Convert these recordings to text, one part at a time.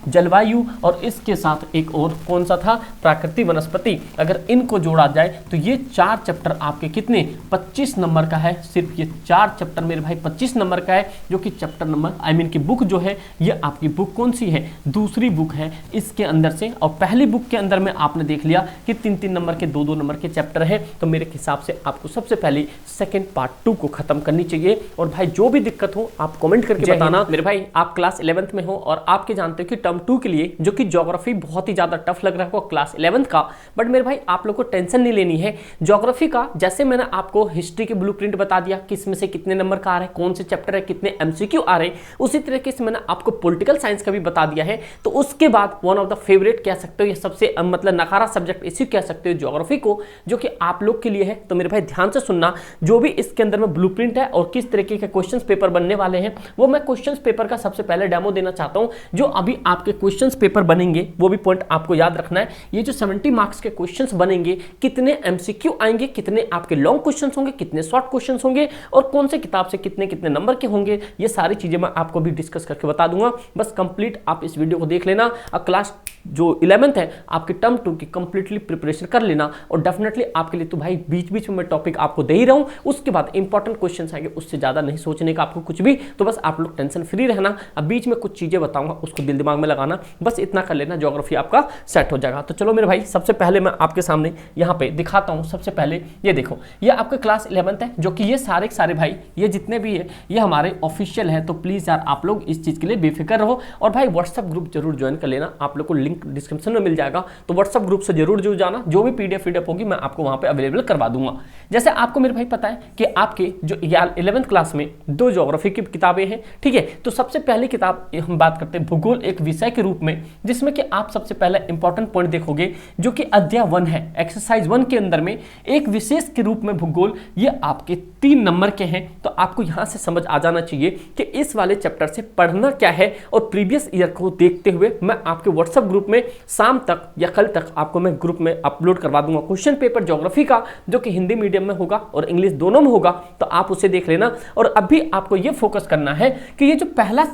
जलवायु और इसके साथ एक और कौन सा था, प्राकृतिक वनस्पति। अगर इनको जोड़ा जाए तो ये 4 चैप्टर आपके कितने 25 नंबर का है। सिर्फ ये 4 चैप्टर मेरे भाई 25 नंबर का है, जो कि चैप्टर नंबर की बुक जो है ये आपकी बुक कौन सी है, दूसरी बुक है इसके अंदर से। और पहली बुक के अंदर में आपने देख लिया कि 3-3 नंबर के 2-2 नंबर के चैप्टर है। तो मेरे हिसाब से आपको सबसे पहले सेकंड पार्ट 2 को खत्म करनी चाहिए। और भाई जो भी दिक्कत हो आप कमेंट करके बताना। मेरे भाई आप क्लास 11th में हो और आपके जानते हो कि टर्म 2 के लिए जो कि ज्योग्राफी बहुत ही ज्यादा टफ लग रहा है क्लास 11th का, बट मेरे भाई आप लोग को टेंशन नहीं लेनी है। ज्योग्राफी का जैसे मैंने आपको हिस्ट्री के ब्लूप्रिंट बता दिया किस में से कितने नंबर का आ रहा है, कौन से चैप्टर है, कितने एमसीक्यू आ रहे हैं, उसी तरीके से मैंने आपको पॉलिटिकल साइंस का भी बता दिया है। तो उसके बाद वन ऑफ द फेवरेट कह सकते हो, ये सबसे मतलब नखारा सब्जेक्ट इसी कह सकते हो ज्योग्राफी को, जो कि आप लोग के लिए है। तो मेरे भाई ध्यान से सुनना, जो भी इसके अंदर में ब्लूप्रिंट है और किस तरीके के क्वेश्चंस पेपर बनने वाले हैं वो मैं क्वेश्चंस पेपर का सबसे पहले डेमो देना चाहता हूं। जो अभी आपके क्वेश्चंस पेपर बनेंगे वो भी पॉइंट आपको याद रखना है। ये जो 70 मार्क्स के क्वेश्चंस बनेंगे, कितने एमसीक्यू आएंगे, कितने आपके लॉन्ग क्वेश्चंस होंगे, कितने शॉर्ट क्वेश्चंस होंगे और कौन से किताब से कितने कितने नंबर के होंगे, ये सारी चीजें मैं आपको भी डिस्कस करके बता दूंगा। बस कंप्लीट आप इस वीडियो को देख लेना और क्लास जो 11th है आपके टर्म 2 की कंप्लीटली प्रिपरेशन कर लेना। और डेफिनेटली आपके लिए तो भाई बीच बीच में मैं टॉपिक आपको दे ही रहा हूं, उसके बाद इंपॉर्टेंट क्वेश्चंस आएंगे, उससे ज्यादा नहीं सोचने का आपको कुछ भी। तो बस आप लोग टेंशन फ्री रहना। अब बीच में कुछ चीजें बताऊंगा उसको दिल दिमाग में लगाना, बस इतना कर लेना, ज्योग्राफी आपका सेट हो जाएगा। तो चलो मेरे भाई सबसे पहले मैं आपके सामने यहाँ पे दिखाता हूँ। सबसे पहले ये देखो, ये आपका क्लास 11th है, जो कि ये सारे भाई ये जितने भी है ये हमारे ऑफिशियल है। तो प्लीज यार आप लोग इस चीज के लिए बेफिक्र रहो। और भाई व्हाट्सएप ग्रुप जरूर ज्वाइन कर लेना, आप लोग को लिंक डिस्क्रिप्शन में मिल जाएगा। तो व्हाट्सएप ग्रुप से जरूर जुड़ जाना, जो भी पीडीएफ होगी मैं आपको वहां पे अवेलेबल करवा दूंगा। जैसे आपको मेरे भाई पता है कि आपके जो 11th क्लास में 2 ज्योग्राफी की किताबें हैं, ठीक है। तो सबसे पहली किताब हम बात करते हैं भूगोल एक विषय के रूप में, जिसमें कि आप सबसे पहले इंपॉर्टेंट पॉइंट देखोगे जो कि अध्याय 1 है, एक्सरसाइज 1 के अंदर में एक विशेष के रूप में भूगोल, ये आपके 3 नंबर के हैं। तो आपको यहां से समझ आ जाना चाहिए कि इस वाले चैप्टर से पढ़ना क्या है। और प्रीवियस ईयर को देखते हुए मैं आपके व्हाट्सएप ग्रुप में शाम तक या कल तक आपको मैं ग्रुप में अपलोड करवा दूंगा क्वेश्चन पेपर ज्योग्राफी का, जो कि हिंदी मीडियम में होगा और इंग्लिश दोनों में होगा। तो आप उसे देख लेना। और अभी आपको यह फोकस करना है कि ये जो पहला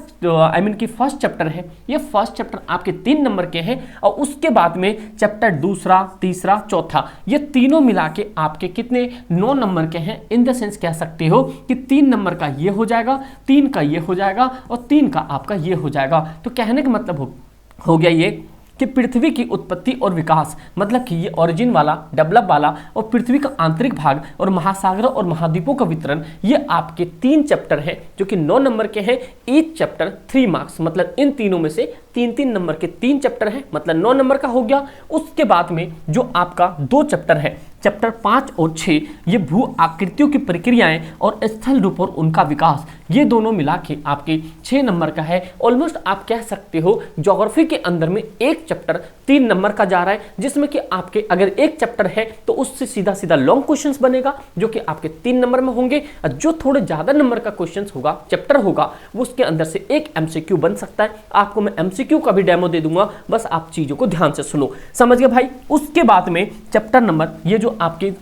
की फर्स्ट चैप्टर है, ये फर्स्ट चैप्टर आपके 3 नंबर के हैं। और उसके बाद में चैप्टर दूसरा, तीसरा, चौथा, ये तीनों मिला के आपके कितने 9 नंबर के हैं। इन द सेंस कह सकते हो कि 3 नंबर का ये हो जाएगा, 3 का ये हो जाएगा और 3 का आपका ये हो जाएगा। तो कहने का मतलब हो गया ये कि पृथ्वी की उत्पत्ति और विकास, मतलब कि ये ओरिजिन वाला, डेवलप वाला और पृथ्वी का आंतरिक भाग और महासागरों और महाद्वीपों का वितरण, ये आपके 3 चैप्टर हैं जो कि 9 नंबर के हैं। ईच चैप्टर 3 मार्क्स, मतलब इन तीनों में से 3-3 नंबर के 3 चैप्टर हैं, मतलब 9 नंबर का हो गया। उसके बाद में जो आपका 2 चैप्टर है, चैप्टर 5 और 6, ये भू आकृतियों की प्रक्रियाएं और स्थल रूप और उनका विकास, ये दोनों मिला के आपके 6 नंबर का है। ऑलमोस्ट आप कह सकते हो ज्योग्राफी के अंदर में एक चैप्टर 3 नंबर का जा रहा है, जिसमें कि आपके अगर एक चैप्टर है तो उससे सीधा सीधा लॉन्ग क्वेश्चंस बनेगा जो कि आपके 3 नंबर में होंगे। जो थोड़े ज्यादा नंबर का क्वेश्चंस होगा, चैप्टर होगा, वो उसके अंदर से एक एमसीक्यू बन सकता है। आपको मैं एमसीक्यू का भी डेमो दे दूंगा, बस आप चीजों को ध्यान से सुनो, समझ गए भाई। उसके बाद में चैप्टर नंबर ये जो आपके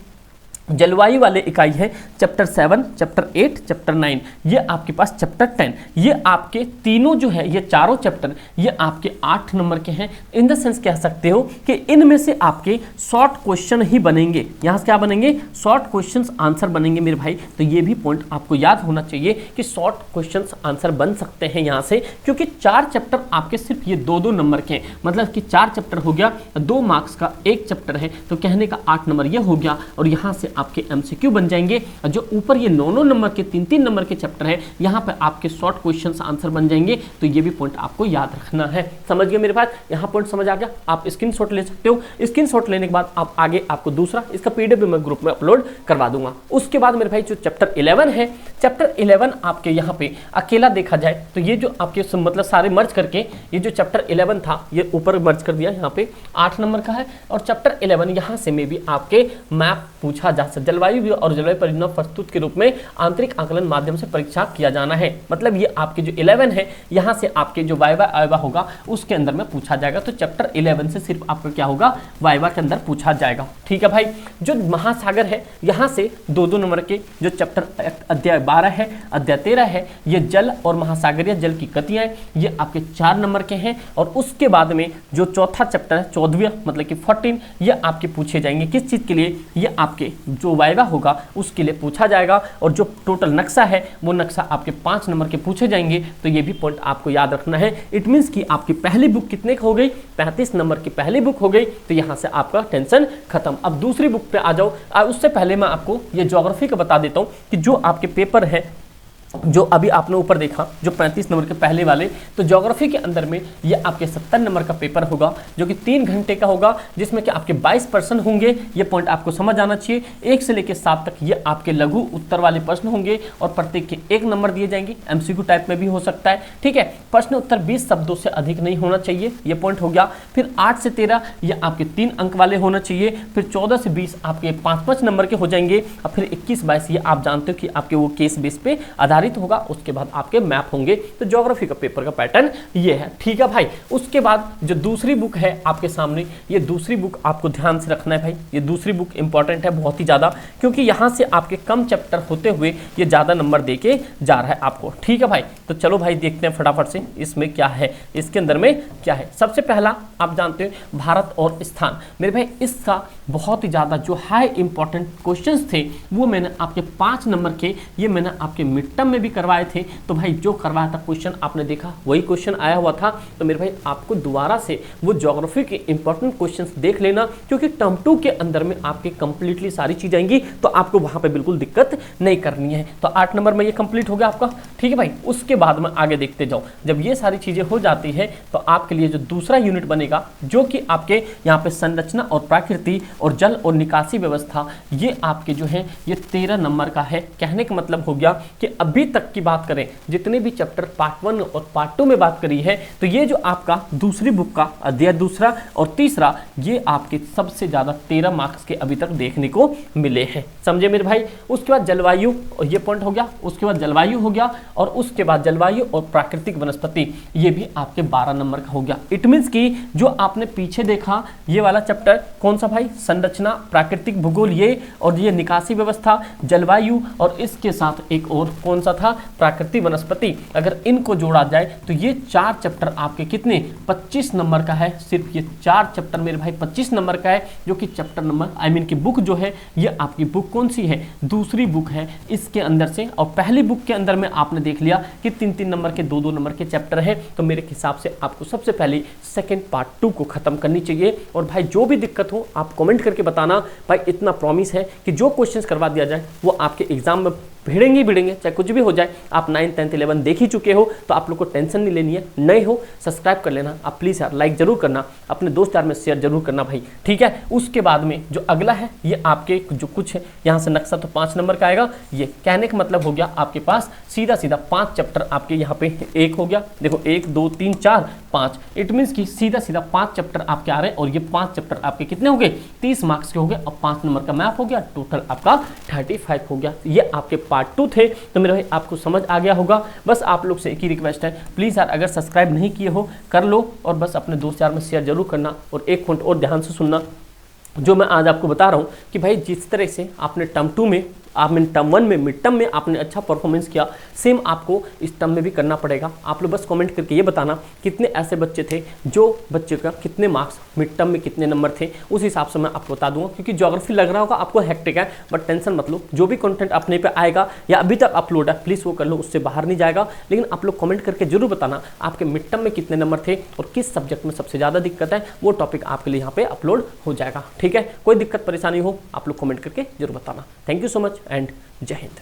जलवायु वाले इकाई है, चैप्टर 7, चैप्टर 8, चैप्टर 9, ये आपके पास चैप्टर 10, ये आपके तीनों जो है, ये चारों चैप्टर ये आपके 8 नंबर के हैं। इन द सेंस कह सकते हो कि इनमें से आपके शॉर्ट क्वेश्चन ही बनेंगे। यहाँ से क्या बनेंगे? शॉर्ट क्वेश्चंस आंसर बनेंगे मेरे भाई। तो ये भी पॉइंट आपको याद होना चाहिए कि शॉर्ट क्वेश्चंस आंसर बन सकते हैं यहाँ से, क्योंकि 4 चैप्टर आपके सिर्फ ये 2-2 नंबर के हैं, मतलब कि 4 चैप्टर हो गया, 2 मार्क्स का एक चैप्टर है, तो कहने का 8 नंबर ये हो गया। और यहाँ से आपके एमसीक्यू बन जाएंगे। जो ऊपर ये 9 नंबर के 3-3 नंबर के चैप्टर है, यहाँ पे आपके शॉर्ट क्वेश्चंस आंसर बन जाएंगे। तो ये भी पॉइंट आपको याद रखना है। समझ गए मेरे पास? यहाँ पॉइंट समझ आ गया? आप स्क्रीनशॉट ले सकते हो। स्क्रीनशॉट लेने के बाद आप आगे आपको दूसरा इसका पीडीएफ भी मैं ग्रुप में अपलोड करवा दूंगा। उसके बाद मेरे भाई जो चैप्टर 11 है, चैप्टर 11 आपके यहाँ पे अकेला देखा जाए तो ये जो आपके मतलब सारे मर्ज करके ये जो चैप्टर 11 था ये ऊपर मर्ज कर दिया, यहाँ पे 8 नंबर का है। और चैप्टर 11 यहाँ से में भी आपके मैप पूछा जहाँ से जलवायु और जलवायु परियोजना प्रस्तुत के रूप में आंतरिक आकलन माध्यम से परीक्षा किया जाना है। मतलब ये आपके जो 11 है यहाँ से आपके जो वाइवा होगा उसके अंदर में पूछा जाएगा। तो चैप्टर 11 से सिर्फ आपका क्या होगा, वाइवा के अंदर पूछा जाएगा। ठीक है भाई, जो महासागर है यहाँ से 2-2 नंबर के जो चैप्टर अध्याय 12 है, अध्याय 13 है, ये जल और महासागरीय जल की गतियां ये आपके 4 नंबर के हैं। और उसके बाद में जो चौथा चैप्टर है 14वां मतलब कि 14, ये आपके पूछे जाएंगे किस चीज के लिए, ये आपके जो वाइवा होगा उसके लिए पूछा जाएगा। और जो टोटल नक्शा है वो नक्शा आपके 5 नंबर के पूछे जाएंगे। तो ये भी पॉइंट आपको याद रखना है। इट मीन्स कि आपकी पहली बुक कितने हो गई, 35 नंबर की पहली बुक हो गई। तो यहाँ से आपका टेंशन खत्म। अब दूसरी बुक पे आ जाओ। उससे पहले मैं आपको ये ज्योग्राफी का बता देता हूँ कि जो आपके पेपर है जो अभी आपने ऊपर देखा जो 35 नंबर के पहले वाले, तो ज्योग्राफी के अंदर में ये आपके 70 नंबर का पेपर होगा जो कि 3 घंटे का होगा, जिसमें कि आपके 22% होंगे। ये पॉइंट आपको समझ आना चाहिए। 1 से लेकर 7 तक ये आपके लघु उत्तर वाले प्रश्न होंगे और प्रत्येक के 1 नंबर दिए जाएंगे। MCQ टाइप में भी हो सकता है। ठीक है, प्रश्न उत्तर 20 शब्दों से अधिक नहीं होना चाहिए, ये पॉइंट हो गया। फिर 8 से 13 ये आपके 3 अंक वाले होना चाहिए। फिर 14 से 20 आपके 5-5 नंबर के हो जाएंगे। और फिर 21-22 ये आप जानते हो कि आपके वो केस बेस पे होगा। उसके बाद आपके मैप होंगे। तो ज्योग्राफी का पेपर का पैटर्न ये है। ठीक है भाई, उसके बाद जो दूसरी बुक है आपके सामने, ये दूसरी बुक आपको ध्यान से रखना है भाई। ये दूसरी बुक इंपॉर्टेंट है बहुत ही ज्यादा, क्योंकि यहां से आपके कम चैप्टर होते हुए ये ज्यादा नंबर देके जा रहा है आपको। ठीक है भाई, तो चलो भाई देखते हैं फटाफट से इसमें क्या है, इसके अंदर में क्या है। सबसे पहला आप जानते हो भारत और स्थान। मेरे भाई इसका बहुत ही ज्यादा जो हाई इंपॉर्टेंट क्वेश्चंस थे वो मैंने आपके 5 नंबर के ये मैंने आपके मिड टर्म में भी करवाए थे। तो भाई जो करवाया था क्वेश्चन आपने देखा वही क्वेश्चन आया हुआ था। तो मेरे भाई आपको दोबारा से वो ज्योग्राफी के इंपॉर्टेंट क्वेश्चंस देख लेना, क्योंकि टर्म 2 के अंदर में आपके कंप्लीटली सारी चीज आएंगी। तो आपको वहां पे बिल्कुल दिक्कत नहीं करनी है। तो 8 नंबर में ये कंप्लीट हो गया आपका। ठीक है भाई, उसके बाद में आगे देखते जाओ। जब ये सारी चीजें हो जाती है तो आपके लिए जो दूसरा यूनिट बनेगा जो कि आपके यहाँ पे संरचना और प्रकृति और जल और निकासी व्यवस्था, ये आपके जो है ये 13 नंबर का है। कहने का मतलब हो गया कि अभी तक की बात करें जितने भी चैप्टर पार्ट 1 और पार्ट 2 में बात करी है, तो ये जो आपका दूसरी बुक का अध्याय दूसरा और तीसरा ये आपके सबसे ज्यादा 13 मार्क्स के अभी तक देखने को मिले हैं। समझे मेरे भाई। उसके बाद जलवायु, ये पॉइंट हो गया। उसके बाद जलवायु हो गया और उसके बाद जलवायु और प्राकृतिक वनस्पति, ये भी आपके 12 नंबर का हो गया। इट मीन्स कि जो आपने पीछे देखा ये वाला चैप्टर कौन सा भाई, संरचना, प्राकृतिक भूगोल ये, और ये निकासी व्यवस्था, जलवायु, और इसके साथ एक और कौन सा था, प्राकृतिक वनस्पति। अगर इनको जोड़ा जाए तो ये 4 चैप्टर आपके कितने 25 नंबर का है। सिर्फ ये 4 चैप्टर मेरे भाई 25 नंबर का है, जो कि चैप्टर नंबर की बुक जो है ये आपकी बुक कौन सी है, दूसरी बुक है इसके अंदर से। और पहली बुक के अंदर में आपने देख लिया कि 3-3 नंबर के 2-2 नंबर के चैप्टर है। तो मेरे हिसाब से आपको सबसे पहले सेकेंड पार्ट 2 को खत्म करनी चाहिए। और भाई जो भी दिक्कत हो आप कमेंट करके बताना। भाई इतना प्रॉमिस है कि जो क्वेश्चंस करवा दिया जाए वो आपके एग्जाम में भिड़ेंगे, चाहे कुछ भी हो जाए। आप 9th 10th 11 देख ही चुके हो तो आप लोग को टेंशन नहीं लेनी है। नए हो सब्सक्राइब कर लेना आप प्लीज़ यार, लाइक जरूर करना, अपने दोस्त यार में शेयर जरूर करना भाई। ठीक है, उसके बाद में जो अगला है ये आपके जो कुछ है यहाँ से नक्शा तो 5 नंबर का आएगा। ये कहने का मतलब हो गया आपके पास सीधा 5 चैप्टर आपके यहाँ पे एक हो गया। देखो 1 2 3 4 5, इट मीन्स कि सीधा 5 चैप्टर आपके आ रहे हैं। और ये 5 चैप्टर आपके कितने हो गए, 30 मार्क्स के हो गए। और 5 नंबर का मैप हो गया, टोटल आपका 35 हो गया। ये आपके पार्ट 2 थे। तो मेरे भाई आपको समझ आ गया होगा। बस आप लोग से एक ही रिक्वेस्ट है, प्लीज़ यार अगर सब्सक्राइब नहीं किए हो कर लो, और बस अपने दोस्त यार में शेयर जरूर करना। और एक पॉइंट और ध्यान से सुनना, जो मैं आज आपको बता रहा हूँ कि भाई जिस तरह से आपने टर्म 2 में आपने टर्म 1 में मिड टर्म में आपने अच्छा परफॉर्मेंस किया, सेम आपको इस टर्म में भी करना पड़ेगा। आप लोग बस कमेंट करके ये बताना कितने ऐसे बच्चे थे जो बच्चे का कितने मार्क्स मिड टर्म में कितने नंबर थे, उस हिसाब से मैं आपको बता दूंगा। क्योंकि ज्योग्राफी लग रहा होगा आपको हेक्टिक है, बट टेंशन मत लो, जो भी कंटेंट अपने पे आएगा या अभी तक अपलोड है प्लीज़ वो कर लो, उससे बाहर नहीं जाएगा। लेकिन आप लोग कमेंट करके जरूर बताना आपके मिड टर्म में कितने नंबर थे और किस सब्जेक्ट में सबसे ज़्यादा दिक्कत है, वो टॉपिक आपके लिए यहाँ पे अपलोड हो जाएगा। ठीक है, कोई दिक्कत परेशानी हो आप लोग कमेंट करके जरूर बताना। Thank you so much and जय हिंद।